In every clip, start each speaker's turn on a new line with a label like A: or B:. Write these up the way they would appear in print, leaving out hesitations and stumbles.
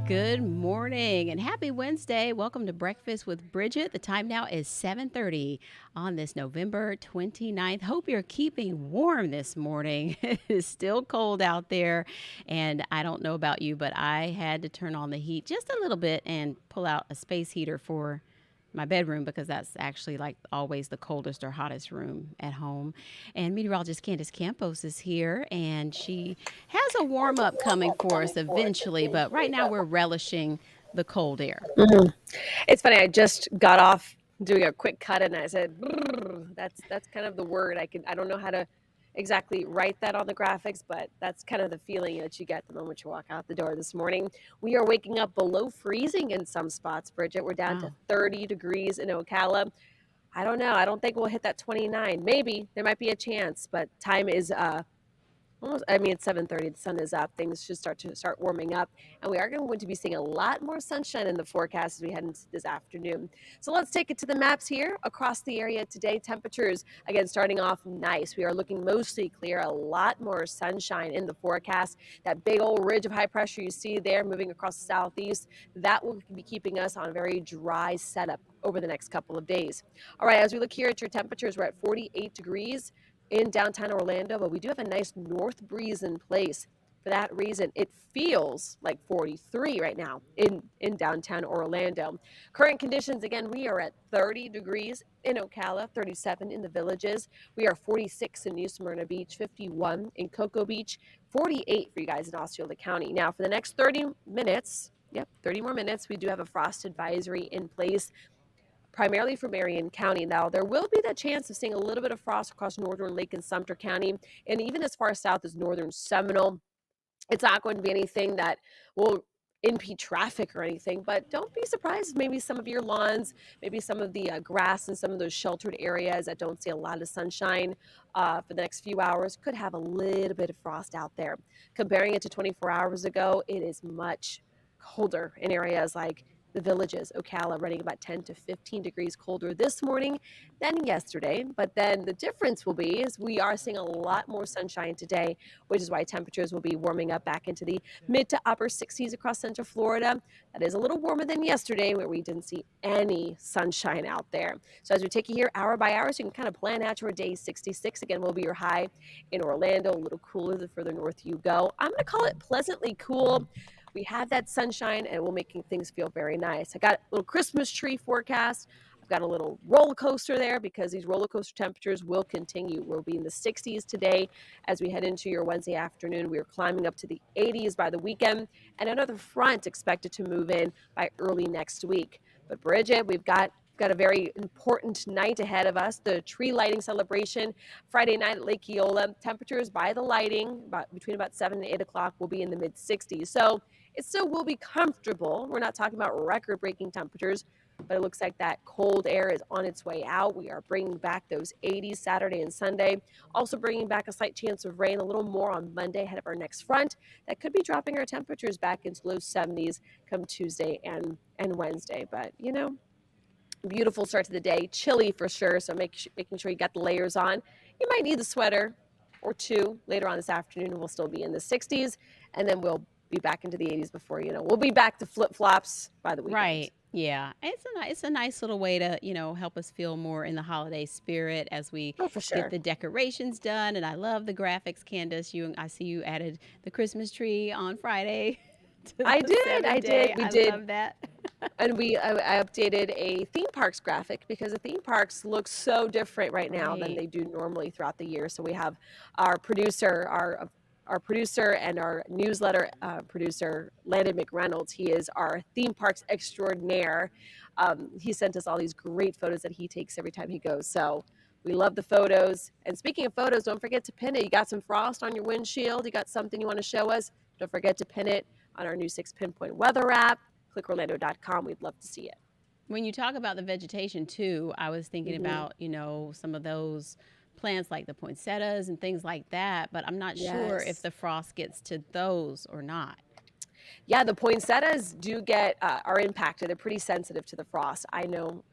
A: Good morning and happy Wednesday. Welcome to Breakfast with Bridgett. The time now is 7:30 on this November 29th. Hope you're keeping warm this morning. It is still cold out there, and I don't know about you, but I had to turn on the heat just a little bit and pull out a space heater for my bedroom because that's actually like always the coldest or hottest room at home. And meteorologist Candace Campos is here, and she has a warm up coming for us eventually, but right now we're relishing the cold air.
B: Mhm. It's funny, I just got off doing a quick cut and I said, "Brrr." That's kind of the word. I don't know how to exactly write that on the graphics, but that's kind of the feeling that you get the moment you walk out the door this morning. We are waking up below freezing in some spots, Bridget. We're down to
A: Wow.
B: 30 degrees in Ocala. I don't know. I don't think we'll hit that 29. Maybe there might be a chance, but time is almost, I mean, it's 7:30. The sun is up. Things should start warming up, and we are going to be seeing a lot more sunshine in the forecast as we head into this afternoon. So let's take it to the maps here across the area today. Temperatures again starting off nice. We are looking mostly clear. A lot more sunshine in the forecast. That big old ridge of high pressure you see there moving across the southeast, that will be keeping us on a very dry setup over the next couple of days. All right, as we look here at your temperatures, we're at 48 degrees in downtown Orlando, but we do have a nice north breeze in place. For that reason, it feels like 43 right now in downtown Orlando. Current conditions, again, we are at 30 degrees in Ocala, 37 in the Villages. We are 46 in New Smyrna Beach, 51 in Cocoa Beach, 48 for you guys in Osceola County. Now, for the next 30 minutes, 30 more minutes, we do have a frost advisory in place primarily for Marion County. Now, there will be that chance of seeing a little bit of frost across northern Lake and Sumter County, and even as far south as northern Seminole. It's not going to be anything that will impede traffic or anything, but don't be surprised if maybe some of your lawns, maybe some of the grass in some of those sheltered areas that don't see a lot of sunshine for the next few hours could have a little bit of frost out there. Comparing it to 24 hours ago, it is much colder in areas like the Villages, Ocala, running about 10 to 15 degrees colder this morning than yesterday. But then the difference will be is we are seeing a lot more sunshine today, which is why temperatures will be warming up back into the mid to upper 60s across Central Florida. That is a little warmer than yesterday, where we didn't see any sunshine out there. So as we take you here hour by hour, so you can kind of plan out your day. 66 again will be your high in Orlando, a little cooler the further north you go. I'm going to call it pleasantly cool. We have that sunshine and we're making things feel very nice. I got a little Christmas tree forecast. I've got a little roller coaster there because these roller coaster temperatures will continue. We'll be in the 60s today as we head into your Wednesday afternoon. We are climbing up to the 80s by the weekend, and another front expected to move in by early next week. But Bridget, we've got a very important night ahead of us, the tree lighting celebration Friday night at Lake Eola. Temperatures by the lighting between about 7 and 8 o'clock will be in the mid 60s. So it still will be comfortable. We're not talking about record-breaking temperatures, but it looks like that cold air is on its way out. We are bringing back those 80s Saturday and Sunday. Also bringing back a slight chance of rain, a little more on Monday ahead of our next front. That could be dropping our temperatures back into low 70s come Tuesday and Wednesday. But, beautiful start to the day. Chilly for sure, so making sure you got the layers on. You might need the sweater or two later on this afternoon, and we'll still be in the 60s, and then we'll be back into the 80s before we'll be back to flip-flops by the weekend.
A: Right. Yeah. It's a nice little way to, help us feel more in the holiday spirit as we
B: Oh, for
A: get
B: sure.
A: the decorations done. And I love the graphics, Candace. I see you added the Christmas tree on Friday to
B: I
A: the
B: did, I
A: seven day.
B: did. We
A: I
B: did.
A: love that.
B: And I updated a theme parks graphic because the theme parks look so different right now than
A: Right.
B: they do normally throughout the year. So we have our producer, our producer and our newsletter producer, Landon McReynolds. He is our theme parks extraordinaire. He sent us all these great photos that he takes every time he goes. So we love the photos. And speaking of photos, don't forget to pin it. You got some frost on your windshield. You got something you want to show us. Don't forget to pin it on our new 6 Pinpoint Weather app. Clickorlando.com. We'd love to see it.
A: When you talk about the vegetation too, I was thinking
B: Hmm.
A: about, some of those plants like the poinsettias and things like that, but I'm not sure if
B: Yes.
A: the frost gets to those or not.
B: Yeah, the poinsettias do get are impacted. They're pretty sensitive to the frost. I know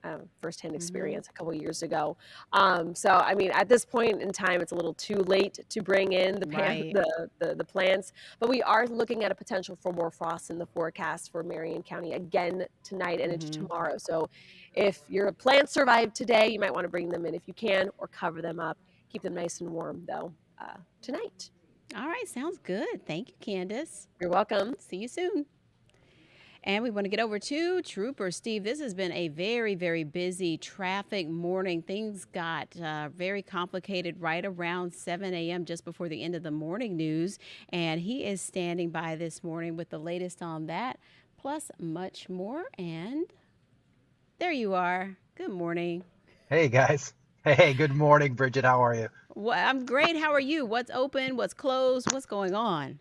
B: firsthand
A: Hmm.
B: experience a couple years ago. So I mean, at this point in time, it's a little too late to bring in the
A: Right.
B: the plants. But we are looking at a potential for more frost in the forecast for Marion County again tonight and into
A: Hmm.
B: tomorrow. So if your plants survive today, you might want to bring them in if you can, or cover them up. Keep them nice and warm though tonight.
A: All right. Sounds good. Thank you, Candace.
B: You're welcome.
A: See you soon. And we want to get over to Trooper Steve. This has been a very, very busy traffic morning. Things got very complicated right around 7 a.m., just before the end of the morning news. And he is standing by this morning with the latest on that, plus much more. And there you are. Good morning.
C: Hey guys. Hey, good morning, Bridget. How are you?
A: Well, I'm great. How are you? What's open? What's closed? What's going on?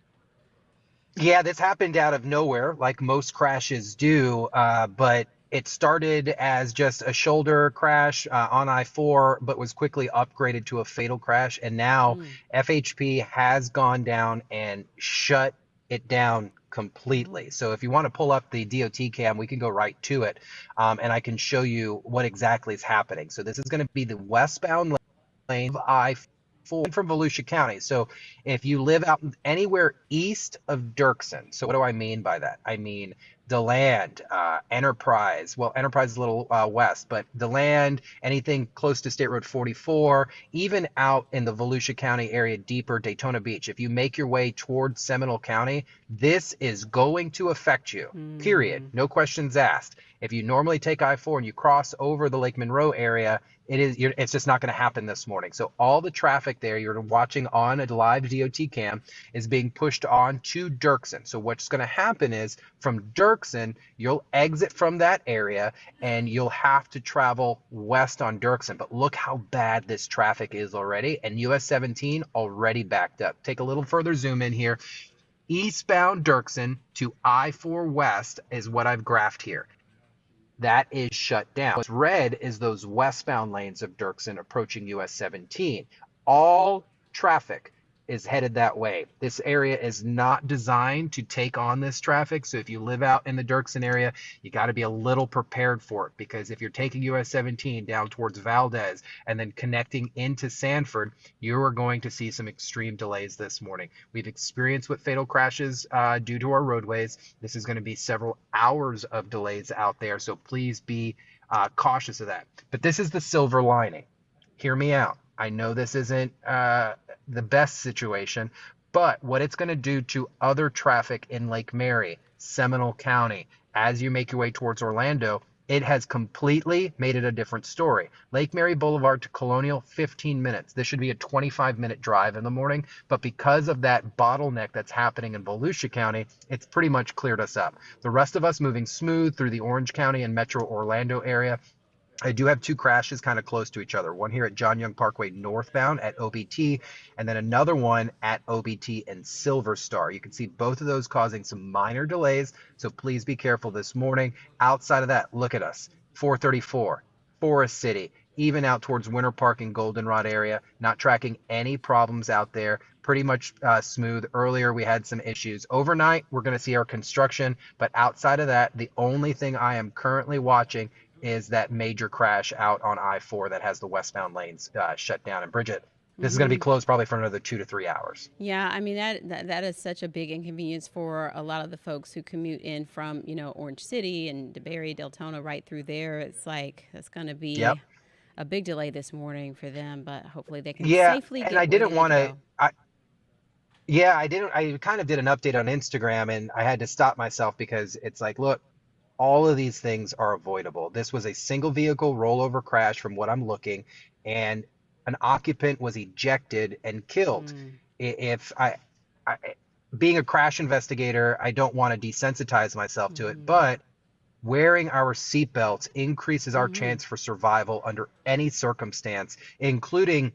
C: Yeah, this happened out of nowhere, like most crashes do, but it started as just a shoulder crash on I-4, but was quickly upgraded to a fatal crash. And now
A: Mm.
C: FHP has gone down and shut it down
A: Oh.
C: completely. So if you want to pull up the DOT cam, we can go right to it, and I can show you what exactly is happening. So this is going to be the westbound lane of I-4 from Volusia County. So if you live out anywhere east of Dirksen, so what do I mean by that? I mean DeLand, Enterprise. Well, Enterprise is a little west, but DeLand, anything close to State Road 44, even out in the Volusia County area, deeper Daytona Beach. If you make your way towards Seminole County, this is going to affect you. Period.
A: Mm.
C: No questions asked. If you normally take I-4 and you cross over the Lake Monroe area, it's just not going to happen this morning. So all the traffic there you're watching on a live DOT cam is being pushed on to Dirksen. So what's going to happen is from Dirksen, you'll exit from that area and you'll have to travel west on Dirksen. But look how bad this traffic is already, and US 17 already backed up. Take a little further zoom in here. Eastbound Dirksen to I-4 West is what I've graphed here. That is shut down. What's red is those westbound lanes of Dirksen approaching US 17. All traffic is headed that way. This area is not designed to take on this traffic. So if you live out in the Dirksen area, you got to be a little prepared for it, because if you're taking US 17 down towards Valdez and then connecting into Sanford, you are going to see some extreme delays this morning. We've experienced with fatal crashes due to our roadways. This is going to be several hours of delays out there. So please be cautious of that. But this is the silver lining. Hear me out. I know this isn't the best situation, but what it's going to do to other traffic in Lake Mary, Seminole County, as you make your way towards Orlando, it has completely made it a different story. Lake Mary Boulevard to Colonial, 15 minutes. This should be a 25-minute drive in the morning, but because of that bottleneck that's happening in Volusia County, it's pretty much cleared us up. The rest of us moving smooth through the Orange County and Metro Orlando area. I do have two crashes kind of close to each other. One here at John Young Parkway northbound at OBT, and then another one at OBT and Silver Star. You can see both of those causing some minor delays, so please be careful this morning. Outside of that, look at us. 434, Forest City, even out towards Winter Park and Goldenrod area, not tracking any problems out there. Pretty much smooth. Earlier, we had some issues. Overnight, we're going to see our construction, but outside of that, the only thing I am currently watching is that major crash out on I-4 that has the westbound lanes shut down. And Bridget, this is going to be
A: Hmm.
C: closed probably for another 2 to 3 hours.
A: Yeah, I mean that is such a big inconvenience for a lot of the folks who commute in from Orange City and DeBerry, Deltona, right through there. It's like it's going to
C: Yep.
A: be a big delay this morning for them, but hopefully they can
C: Yeah,
A: safely
C: and I
A: get where they
C: didn't
A: need
C: want
A: to
C: to.
A: go.
C: I didn't. I kind of did an update on Instagram, and I had to stop myself because it's like, look, all of these things are avoidable. This was a single vehicle rollover crash from what I'm looking, and an occupant was ejected and killed.
A: Mm.
C: If I being a crash investigator, I don't want to desensitize myself to it,
A: Hmm.
C: but wearing our seatbelts increases our
A: Hmm.
C: chance for survival under any circumstance, including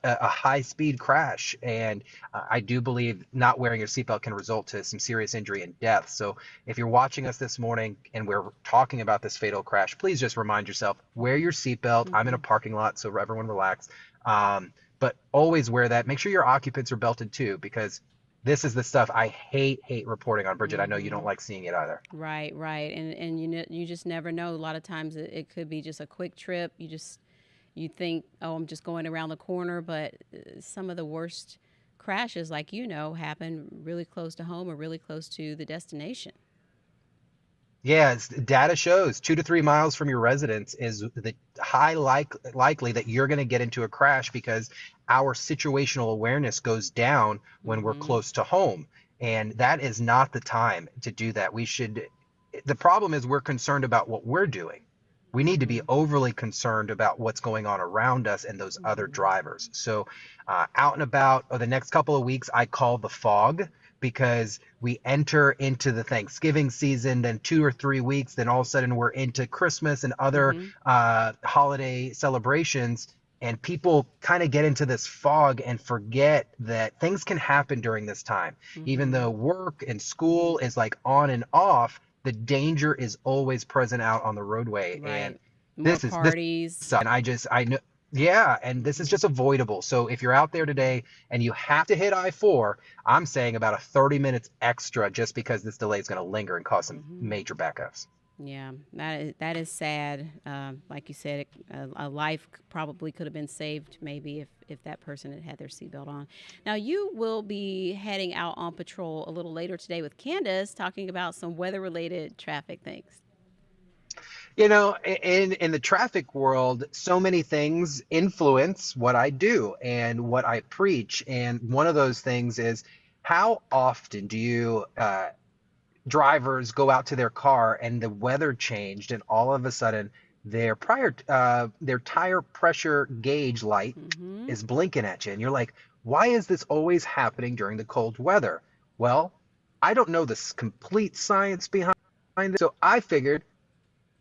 C: a high speed crash. And I do believe not wearing your seatbelt can result to some serious injury and death. So if you're watching us this morning and we're talking about this fatal crash, please just remind yourself, wear your seatbelt. I'm in a
A: Hmm.
C: parking lot, so everyone relax. But always wear that. Make sure your occupants are belted too, because This is the stuff I hate reporting on, Bridgett. I know you don't
A: Hmm.
C: like seeing it either.
A: Right, right. And you just never know. A lot of times it could be just a quick trip. You think, oh, I'm just going around the corner, but some of the worst crashes, like happen really close to home or really close to the destination.
C: Yeah, data shows 2 to 3 miles from your residence is the likely that you're going to get into a crash because our situational awareness goes down when we're
A: Hmm.
C: close to home. And that is not the time to do that. The problem is we're concerned about what we're doing. We need to be
A: Hmm.
C: overly concerned about what's going on around us and those other
A: Hmm.
C: drivers. So, out and about, the next couple of weeks, I call the fog because we enter into the Thanksgiving season, then 2 or 3 weeks, then all of a sudden we're into Christmas and other
A: Hmm.
C: holiday celebrations. And people kind of get into this fog and forget that things can happen during this time. Even
A: Hmm.
C: though work and school is like on and off, the danger is always present out on the roadway. And
A: Right. More
C: this
A: parties.
C: sucks. And I know, yeah, and this is
A: Hmm.
C: just avoidable. So if you're out there today and you have to hit I-4, I'm saying about a 30 minutes extra just because this delay is going to linger and cause some
A: Hmm.
C: major backups.
A: Yeah, that is sad. Like you said, a life probably could have been saved maybe if that person had had their seatbelt on. Now you will be heading out on patrol a little later today with Candace, talking about some weather-related traffic things.
C: In the traffic world, so many things influence what I do and what I preach. And one of those things is how often do you drivers go out to their car and the weather changed and all of a sudden their tire pressure gauge light
A: Hmm.
C: is blinking at you and you're like, why is this always happening during the cold weather? Well, I don't know the complete science behind it, so I figured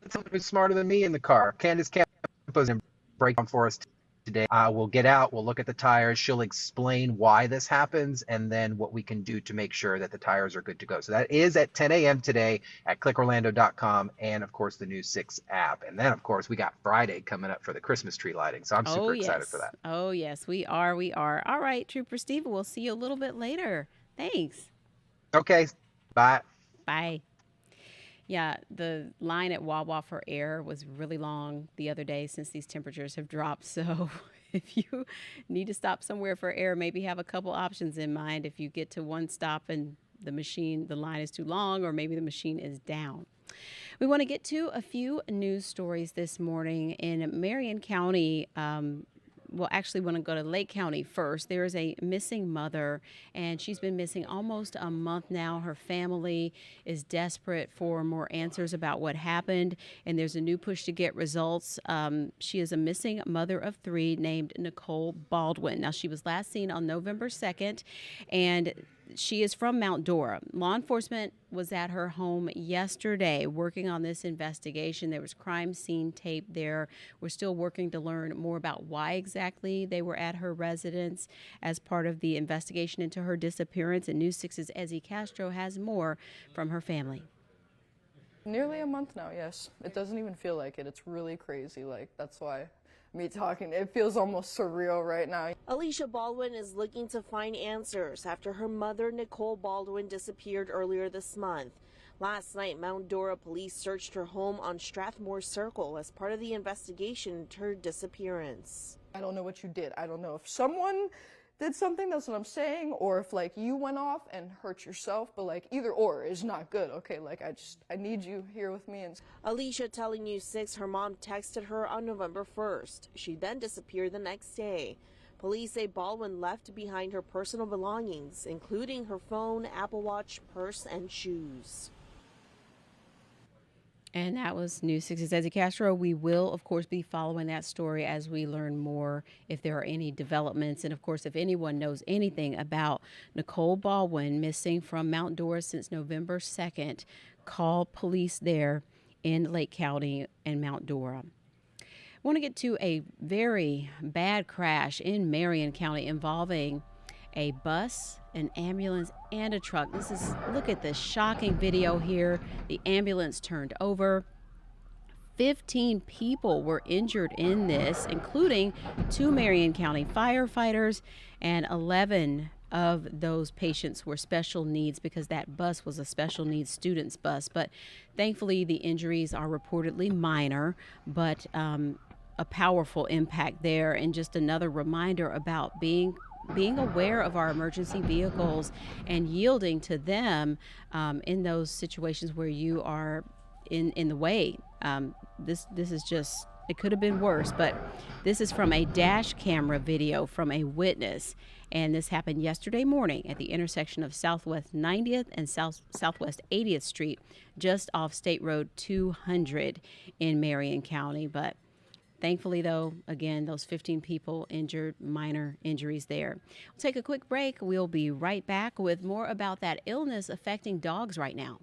C: someone who's smarter than me in the car. Candace Campos and break down for us today. We'll get out, we'll look at the tires. She'll explain why this happens and then what we can do to make sure that the tires are good to go. So that is at 10 a.m. today at clickorlando.com and, of course, the News 6 app. And then, of course, we got Friday coming up for the Christmas tree lighting. So I'm
A: Oh
C: super excited for
A: yes,
C: that.
A: oh yes, we are. We are. All right, Trooper Steve. We'll see you a little bit later. Thanks.
C: Okay, bye.
A: Bye. Yeah, the line at Wawa for air was really long the other day since these temperatures have dropped. So, if you need to stop somewhere for air, maybe have a couple options in mind if you get to one stop and the line is too long, or maybe the machine is down. We want to get to a few news stories this morning in Marion County. Well, actually, want to go to Lake County first. There is a missing mother, and she's been missing almost a month now. Her family is desperate for more answers about what happened, and there's a new push to get results. She is a missing mother of three named Nicole Baldwin. Now, she was last seen on November 2nd, and she is from Mount Dora. Law enforcement was at her home yesterday working on this investigation. There was crime scene tape there. We're still working to learn more about why exactly they were at her residence as part of the investigation into her disappearance. And News 6's Ezzy Castro has more from her family.
D: Nearly a month now, yes. It doesn't even feel like it. It's really crazy. Like, that's why me talking, it feels almost surreal right now.
E: Alicia Baldwin is looking to find answers after her mother, Nicole Baldwin, disappeared earlier this month. Last night, Mount Dora police searched her home on Strathmore Circle as part of the investigation into her disappearance.
D: I don't know what you did. I don't know if someone did something, that's what I'm saying, or if like you went off and hurt yourself, but like either or is not good. Okay, like I need you here with me. And
E: Alicia telling News 6 her mom texted her on November 1st. She then disappeared the next day. Police say Baldwin left behind her personal belongings, including her phone, Apple Watch, purse, and shoes.
A: And that was News 6's Ezzy Castro. We will, of course, be following that story as we learn more if there are any developments. And, of course, if anyone knows anything about Nicole Baldwin missing from Mount Dora since November 2nd, call police there in Lake County and Mount Dora. I want to get to a very bad crash in Marion County involving a bus, an ambulance, and a truck. Look at this shocking video here. The ambulance turned over. 15 people were injured in this, including two Marion County firefighters and 11 of those patients were special needs because that bus was a special needs students bus. But thankfully, the injuries are reportedly minor, but a powerful impact there, and just another reminder about being aware of our emergency vehicles and yielding to them in those situations where you are in the way. This is just, it could have been worse, but this is from a dash camera video from a witness, and this happened yesterday morning at the intersection of Southwest 90th and Southwest 80th Street, just off State Road 200 in Marion County. But thankfully, though, again, those 15 people injured, minor injuries there. We'll take a quick break. We'll be right back with more about that illness affecting dogs right now.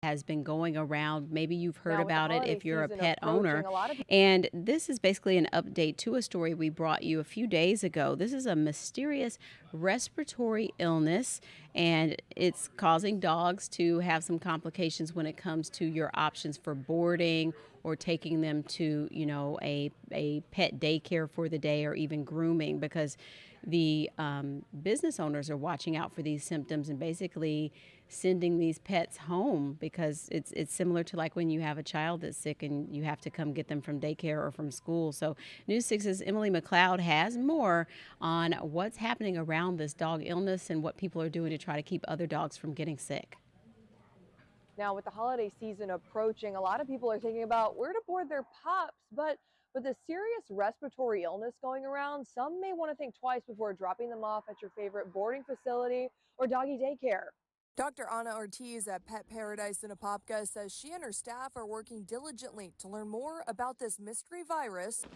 A: Has been going around. Maybe you've heard about it if you're a pet owner. And this is basically an update to a story we brought you a few days ago. This is a mysterious respiratory illness, and it's causing dogs to have some complications when it comes to your options for boarding or taking them to, a pet daycare for the day, or even grooming, because the business owners are watching out for these symptoms and basically sending these pets home, because it's similar to like when you have a child that's sick and you have to come get them from daycare or from school. So News 6's Emily McLeod has more on what's happening around this dog illness and what people are doing to try to keep other dogs from getting sick.
F: Now, with the holiday season approaching, a lot of people are thinking about where to board their pups, but with a serious respiratory illness going around, some may want to think twice before dropping them off at your favorite boarding facility or doggy daycare.
G: Dr. Ana Ortiz at Pet Paradise in Apopka says she and her staff are working diligently to learn more about this mystery virus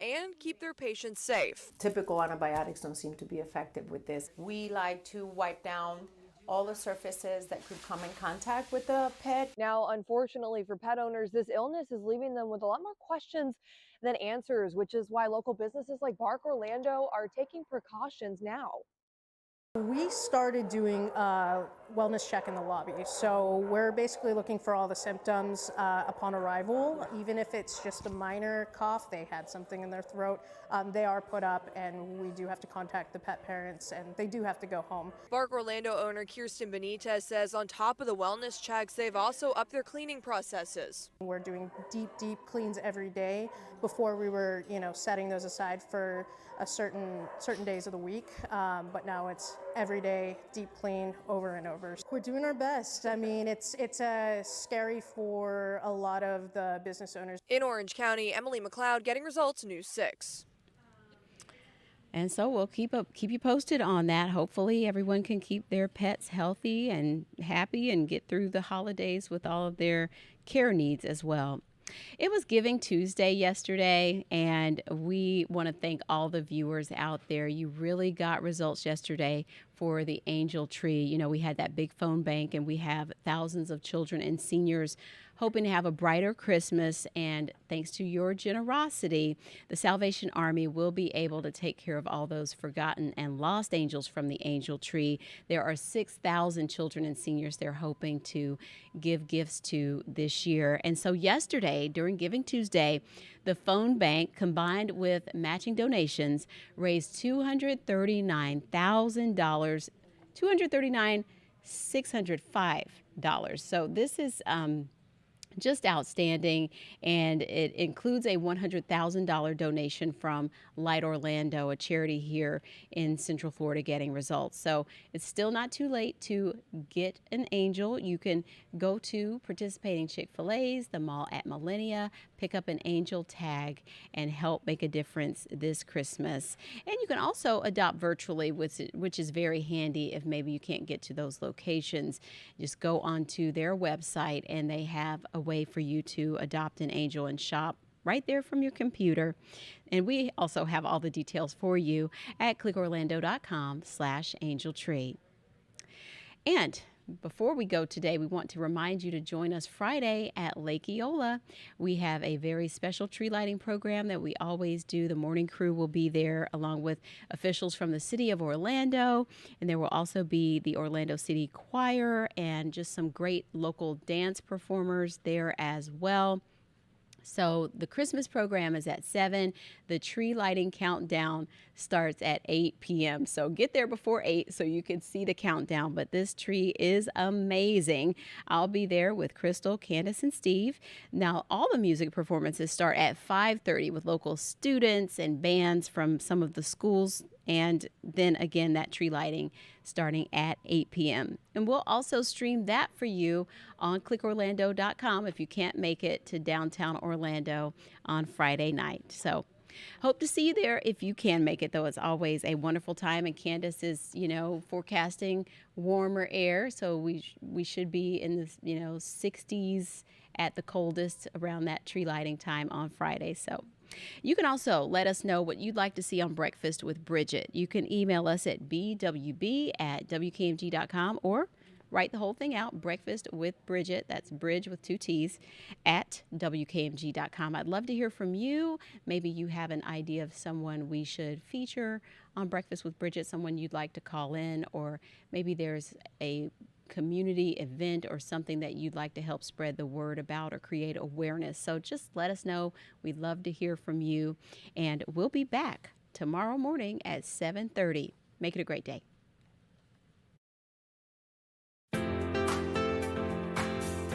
G: and keep their patients safe.
H: Typical antibiotics don't seem to be effective with this. We like to wipe down all the surfaces that could come in contact with the pet.
F: Now, unfortunately for pet owners, this illness is leaving them with a lot more questions than answers, which is why local businesses like Bark Orlando are taking precautions now.
I: We started doing a wellness check in the lobby. So we're basically looking for all the symptoms upon arrival. Even if it's just a minor cough, they had something in their throat, they are put up, and we do have to contact the pet parents, and they do have to go home.
G: Bark Orlando owner Kirsten Benitez says on top of the wellness checks, they've also upped their cleaning processes.
I: We're doing deep cleans every day. Before we were, setting those aside for a certain days of the week, but now it's every day, deep clean over and over. We're doing our best. I mean, it's scary for a lot of the business owners.
G: In Orange County, Emily McLeod, Getting Results, News 6.
A: And so we'll keep you posted on that. Hopefully everyone can keep their pets healthy and happy and get through the holidays with all of their care needs as well. It was Giving Tuesday yesterday, and we want to thank all the viewers out there. You really got results yesterday for the Angel Tree. We had that big phone bank, and we have thousands of children and seniors hoping to have a brighter Christmas. And thanks to your generosity, the Salvation Army will be able to take care of all those forgotten and lost angels from the Angel Tree. There are 6,000 children and seniors they're hoping to give gifts to this year. And so yesterday, during Giving Tuesday, the phone bank, combined with matching donations, raised $239,000, $239,605. So this is just outstanding, and it includes a $100,000 donation from Light Orlando, a charity here in Central Florida, Getting Results. So it's still not too late to get an angel. You can go to participating Chick-fil-A's, the mall at Millennia, pick up an angel tag, and help make a difference this Christmas. And you can also adopt virtually, which is very handy if maybe you can't get to those locations. Just go onto their website, and they have a way for you to adopt an angel and shop right there from your computer. And we also have all the details for you at clickorlando.com/angeltree. And before we go today, we want to remind you to join us Friday at Lake Eola. We have a very special tree lighting program that we always do. The morning crew will be there along with officials from the city of Orlando. And there will also be the Orlando City Choir and just some great local dance performers there as well. So the Christmas program is at 7. The tree lighting countdown starts at 8 p.m. So get there before 8 so you can see the countdown. But this tree is amazing. I'll be there with Crystal, Candace, and Steve. Now, all the music performances start at 5:30 with local students and bands from some of the schools. And then again, that tree lighting starting at 8 p.m. And we'll also stream that for you on clickorlando.com if you can't make it to downtown Orlando on Friday night. So hope to see you there if you can make it, though. It's always a wonderful time. And Candace is, forecasting warmer air. So we should be in the, 60s at the coldest around that tree lighting time on Friday. So you can also let us know what you'd like to see on Breakfast with Bridgett. You can email us at bwb@wkmg.com or write the whole thing out, Breakfast with Bridgett, that's bridge with 2 T's, at wkmg.com. I'd love to hear from you. Maybe you have an idea of someone we should feature on Breakfast with Bridgett, someone you'd like to call in, or maybe there's a community event or something that you'd like to help spread the word about or create awareness. So just let us know. We'd love to hear from you. And we'll be back tomorrow morning at 7:30. Make it a great day.